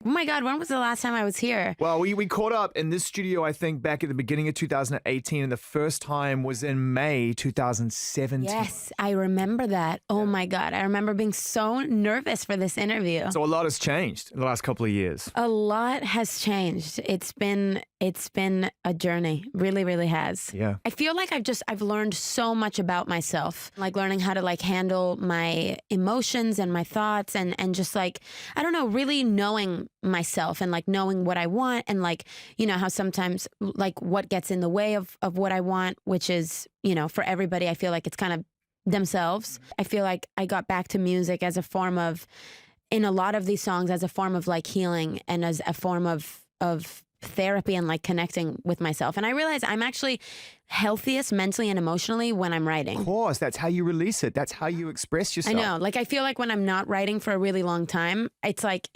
Oh my God, when was the last time I was here? Well, we caught up in this studio, I think, back at the beginning of 2018, and the first time was in May 2017. Yes, I remember that. Oh my God, I remember being so nervous for this interview. So a lot has changed in the last couple of years. A lot has changed. It's been a journey. Really, really has. Yeah. I feel like I've learned so much about myself, like learning how to like handle my emotions and my thoughts and just like, I don't know, really knowing myself and like knowing what I want and like, you know, how sometimes like what gets in the way of what I want, which is, you know, for everybody, I feel like it's kind of themselves. I feel like I got back to music as a form of, in a lot of these songs, as a form of like healing and as a form of therapy and like connecting with myself. And I realize I'm actually healthiest mentally and emotionally when I'm writing. Of course, that's how you release it. That's how you express yourself. I know. Like I feel like when I'm not writing for a really long time, it's like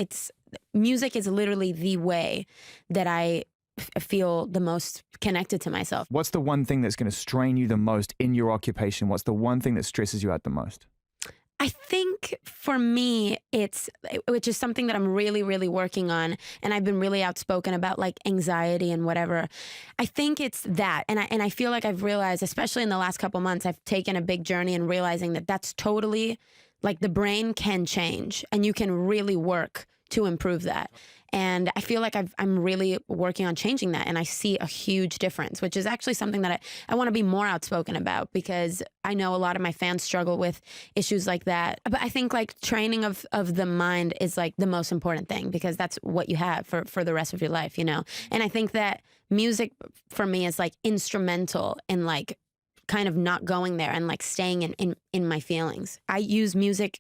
music is literally the way that I feel the most connected to myself. What's the one thing that's going to strain you the most in your occupation? What's the one thing that stresses you out the most? I think for me, which is something that I'm really, really working on, and I've been really outspoken about like anxiety and whatever. I think it's that. And I feel like I've realized, especially in the last couple months, I've taken a big journey in realizing that that's totally like the brain can change and you can really work to improve that. And I feel like I'm really working on changing that. And I see a huge difference, which is actually something that I want to be more outspoken about because I know a lot of my fans struggle with issues like that. But I think like training of the mind is like the most important thing because that's what you have for the rest of your life, you know? And I think that music for me is like instrumental in like kind of not going there and like staying in my feelings. I use music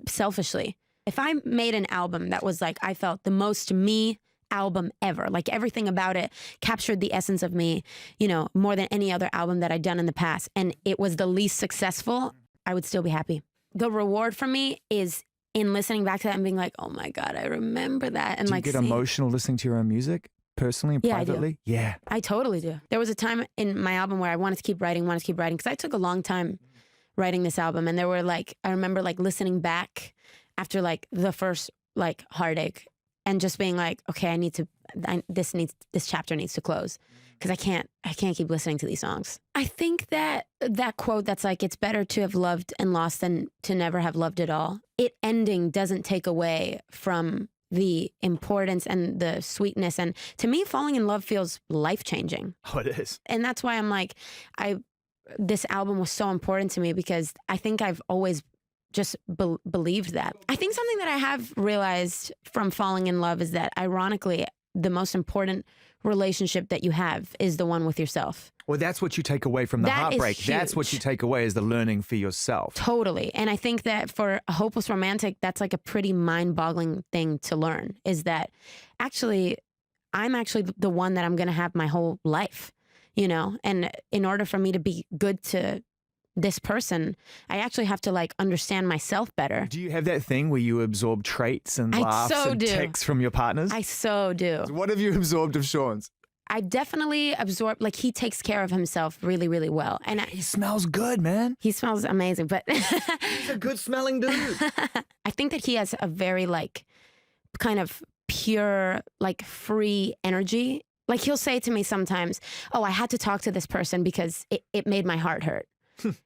selfishly. If I made an album that was like, I felt the most me album ever, like everything about it captured the essence of me, you know, more than any other album that I'd done in the past, and it was the least successful, I would still be happy. The reward for me is in listening back to that and being like, oh my God, I remember that. And do you like get emotional listening to your own music? Personally and privately? Yeah, I totally do. There was a time in my album where I wanted to keep writing, because I took a long time writing this album. And there were like, I remember like listening back after like the first like heartache and just being like, okay, this chapter needs to close because I can't keep listening to these songs. I think that quote that's like, it's better to have loved and lost than to never have loved at all. It ending doesn't take away from the importance and the sweetness. And to me, falling in love feels life-changing. Oh, it is. And that's why I'm like, this album was so important to me because I think I've always just believed that. I think something that I have realized from falling in love is that ironically, the most important relationship that you have is the one with yourself. Well, that's what you take away from the heartbreak. That's what you take away is the learning for yourself. Totally. And I think that for a hopeless romantic, that's like a pretty mind-boggling thing to learn is that actually, I'm actually the one that I'm going to have my whole life, you know? And in order for me to be good to this person, I actually have to like understand myself better. Do you have that thing where you absorb traits and laughs and tics from your partners? I so do. So what have you absorbed of Shawn's? I definitely absorb, like he takes care of himself really, really well. And he smells good, man. He smells amazing, but he's a good smelling dude. I think that he has a very like kind of pure, like free energy. Like he'll say to me sometimes, oh, I had to talk to this person because it made my heart hurt.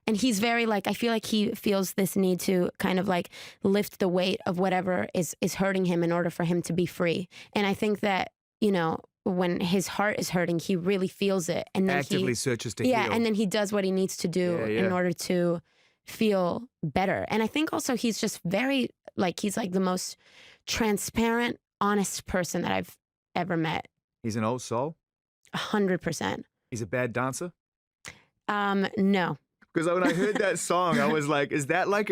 And he's very like, I feel like he feels this need to kind of like lift the weight of whatever is hurting him in order for him to be free. And I think that, you know, when his heart is hurting, he really feels it. And then actively searches to heal. Yeah, and then he does what he needs to do in order to feel better. And I think also he's just very, like, he's like the most transparent, honest person that I've ever met. He's an old soul? 100%. He's a bad dancer? No. Because when I heard that song, I was like, is that like,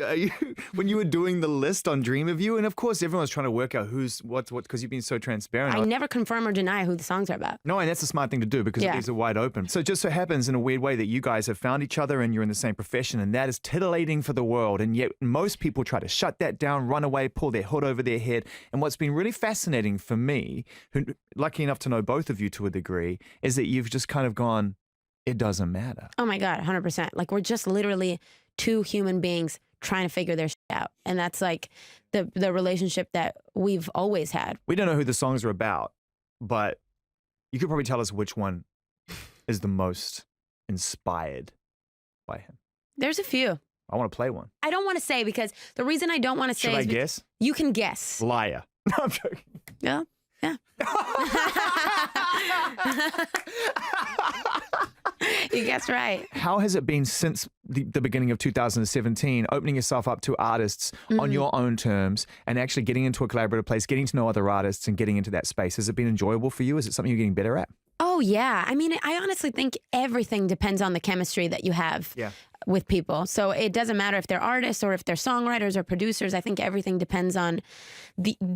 when you were doing the list on Dream of You? And of course, everyone's trying to work out who's what, because you've been so transparent. I never confirm or deny who the songs are about. No, and that's a smart thing to do because it leaves it wide open. So it just so happens in a weird way that you guys have found each other and you're in the same profession, and that is titillating for the world. And yet most people try to shut that down, run away, pull their hood over their head. And what's been really fascinating for me, who lucky enough to know both of you to a degree, is that you've just kind of gone, it doesn't matter. Oh my God, 100%. Like we're just literally two human beings trying to figure their out. And that's like the relationship that we've always had. We don't know who the songs are about, but you could probably tell us which one is the most inspired by him. There's a few. I want to play one. I don't want to say because the reason I don't want to say Should is I guess? You can guess. Liar. No, I'm joking. Yeah. Yeah. You guessed right. How has it been since the beginning of 2017, opening yourself up to artists on your own terms and actually getting into a collaborative place, getting to know other artists and getting into that space? Has it been enjoyable for you? Is it something you're getting better at? Oh, yeah. I mean, I honestly think everything depends on the chemistry that you have with people. So it doesn't matter if they're artists or if they're songwriters or producers. I think everything depends on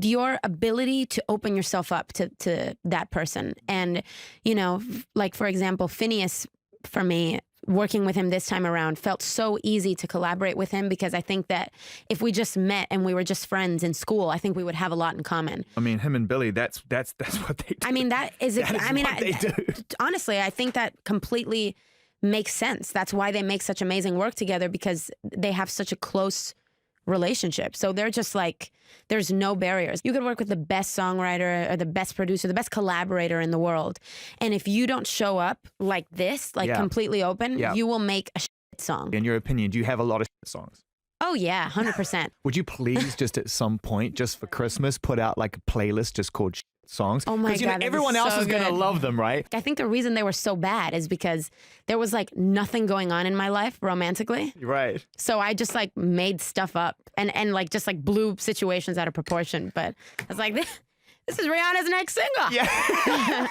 your ability to open yourself up to that person. And, you know, like, for example, Phineas, for me, working with him this time around felt so easy to collaborate with him because I think that if we just met and we were just friends in school, I think we would have a lot in common. I mean, him and Billy, that's what they do. I mean, that is what they do. Honestly, I think that completely makes sense. That's why they make such amazing work together, because they have such a close relationship. So they're just like, there's no barriers. You could work with the best songwriter or the best producer, the best collaborator in the world. And if you don't show up like this, like completely open, you will make a shit song. In your opinion, do you have a lot of shit songs? Oh yeah, 100%. Would you please just at some point, just for Christmas, put out like a playlist just called shit songs? Oh my God, everyone else is going to love them, right? I think the reason they were so bad is because there was like nothing going on in my life romantically. Right. So I just like made stuff up and like just like blew situations out of proportion. But I was like, this is Rihanna's next single. Yeah.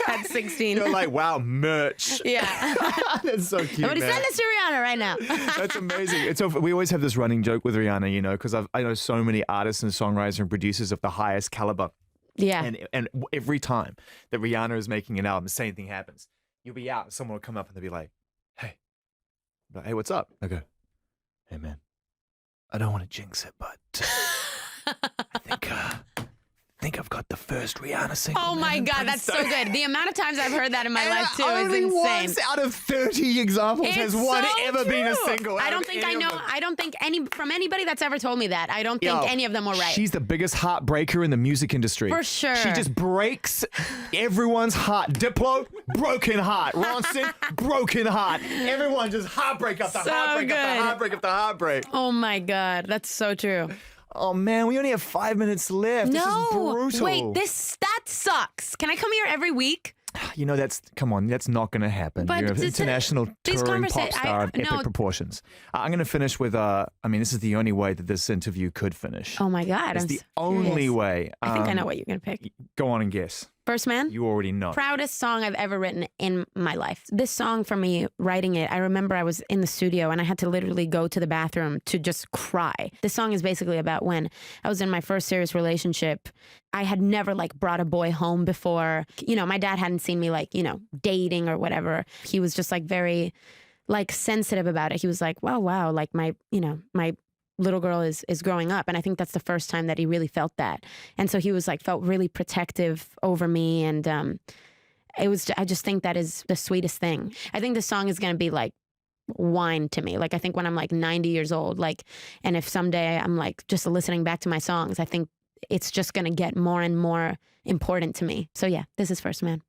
At 16. You're like, wow, merch. Yeah. That's so cute, Somebody send this to Rihanna right now. That's amazing. We always have this running joke with Rihanna, you know, because I know so many artists and songwriters and producers of the highest caliber. Yeah. And every time that Rihanna is making an album, the same thing happens. You'll be out and someone will come up and they'll be like, hey, what's up? I go, hey, man, I don't want to jinx it, but I think I've got the first Rihanna single. Oh my God, that's so good. The amount of times I've heard that in my life too is only insane. Once out of 30 examples has one ever been a single. I don't think from anybody that's ever told me that. I don't think any of them were right. She's the biggest heartbreaker in the music industry. For sure. She just breaks everyone's heart. Diplo, broken heart. Ronson, broken heart. Everyone just heartbreak after heartbreak after heartbreak after heartbreak. Oh my God, that's so true. Oh man, we only have 5 minutes left. No, this is brutal. Wait, that sucks. Can I come here every week? You know, come on, that's not going to happen. But you're an international touring pop star of epic proportions. I'm going to finish with, I mean, this is the only way that this interview could finish. Oh my God. It's the only way. I think I know what you're going to pick. Go on and guess. First Man? You already know. Proudest song I've ever written in my life. This song, for me, writing it, I remember I was in the studio and I had to literally go to the bathroom to just cry. This song is basically about when I was in my first serious relationship. I had never like brought a boy home before. You know, my dad hadn't seen me like, you know, dating or whatever. He was just like very like sensitive about it. He was like, wow, like my little girl is growing up. And I think that's the first time that he really felt that. And so he was like, felt really protective over me. And I just think that is the sweetest thing. I think this song is going to be like wine to me. Like, I think when I'm like 90 years old, like, and if someday I'm like just listening back to my songs, I think it's just going to get more and more important to me. So yeah, this is First Man.